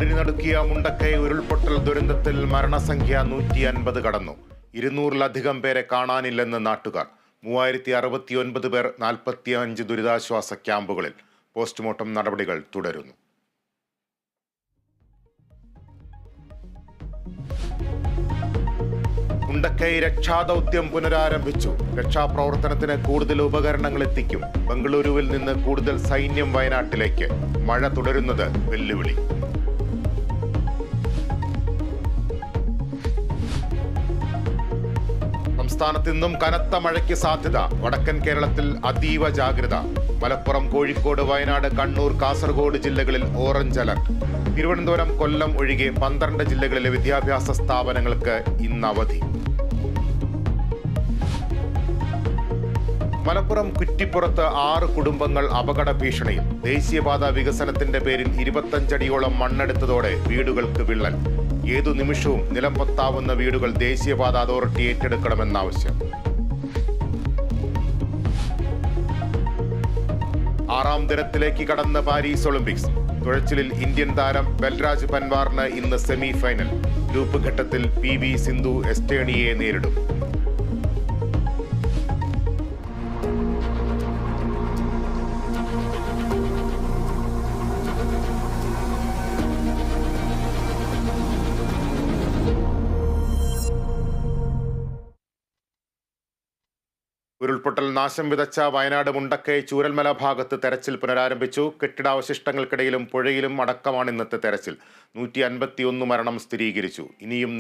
നാടിനെ നടുക്കിയ മുണ്ടക്കൈ ഉരുൾപൊട്ടൽ ദുരന്തത്തിൽ മരണസംഖ്യ 150 കടന്നു. 200-ലധികം പേരെ കാണാനില്ലെന്ന് നാട്ടുകാർ. 3069 പേർ 45 ദുരിതാശ്വാസ ക്യാമ്പുകളിൽ. പോസ്റ്റ്മോർട്ടം നടപടികൾ തുടരുന്നു. മുണ്ടക്കൈ രക്ഷാദൗത്യം പുനരാരംഭിച്ചു. രക്ഷാപ്രവർത്തനത്തിന് കൂടുതൽ ഉപകരണങ്ങൾ എത്തിക്കും. ബംഗളൂരുവിൽ നിന്ന് കൂടുതൽ സൈന്യം വയനാട്ടിലേക്ക്. മഴ തുടരുന്നത് വെല്ലുവിളി. സംസ്ഥാനത്ത് ഇന്നും കനത്ത മഴയ്ക്ക് സാധ്യത. വടക്കൻ കേരളത്തിൽ അതീവ ജാഗ്രത. മലപ്പുറം, കോഴിക്കോട്, വയനാട്, കണ്ണൂർ, കാസർഗോഡ് ജില്ലകളിൽ ഓറഞ്ച് അലർട്ട്. തിരുവനന്തപുരം, കൊല്ലം ഒഴികെ 12 ജില്ലകളിലെ വിദ്യാഭ്യാസ സ്ഥാപനങ്ങൾക്ക് ഇന്ന് അവധി. മലപ്പുറം കുറ്റിപ്പുറത്ത് 6 കുടുംബങ്ങൾ അപകട ഭീഷണിയിൽ. ദേശീയപാത വികസനത്തിന്റെ പേരിൽ 25 അടിയോളം മണ്ണെടുത്തതോടെ വീടുകൾക്ക് വിള്ളൽ. ഏതു നിമിഷവും നിലം പൊത്താവുന്ന വീടുകൾ ദേശീയപാത അതോറിറ്റി ഏറ്റെടുക്കണമെന്നാവശ്യം. 6ാം ദിനത്തിലേക്ക് കടന്ന പാരീസ് ഒളിമ്പിക്സ്. തുഴച്ചിലിൽ ഇന്ത്യൻ താരം ബൽരാജ് പൻവാറിന് ഇന്ന് സെമി ഫൈനൽ. ഗ്രൂപ്പ് ഘട്ടത്തിൽ PV സിന്ധു എസ്റ്റേണിയെ നേരിടും. ഉരുൾപൊട്ടൽ നാശം വിതച്ച വയനാട് മുണ്ടക്കൈ ചൂരൽമല ഭാഗത്ത് തെരച്ചിൽ പുനരാരംഭിച്ചു. കെട്ടിടാവശിഷ്ടങ്ങൾക്കിടയിലും പുഴയിലും അടക്കമാണ് ഇന്നത്തെ തെരച്ചിൽ. 151 മരണം സ്ഥിരീകരിച്ചു. ഇനിയും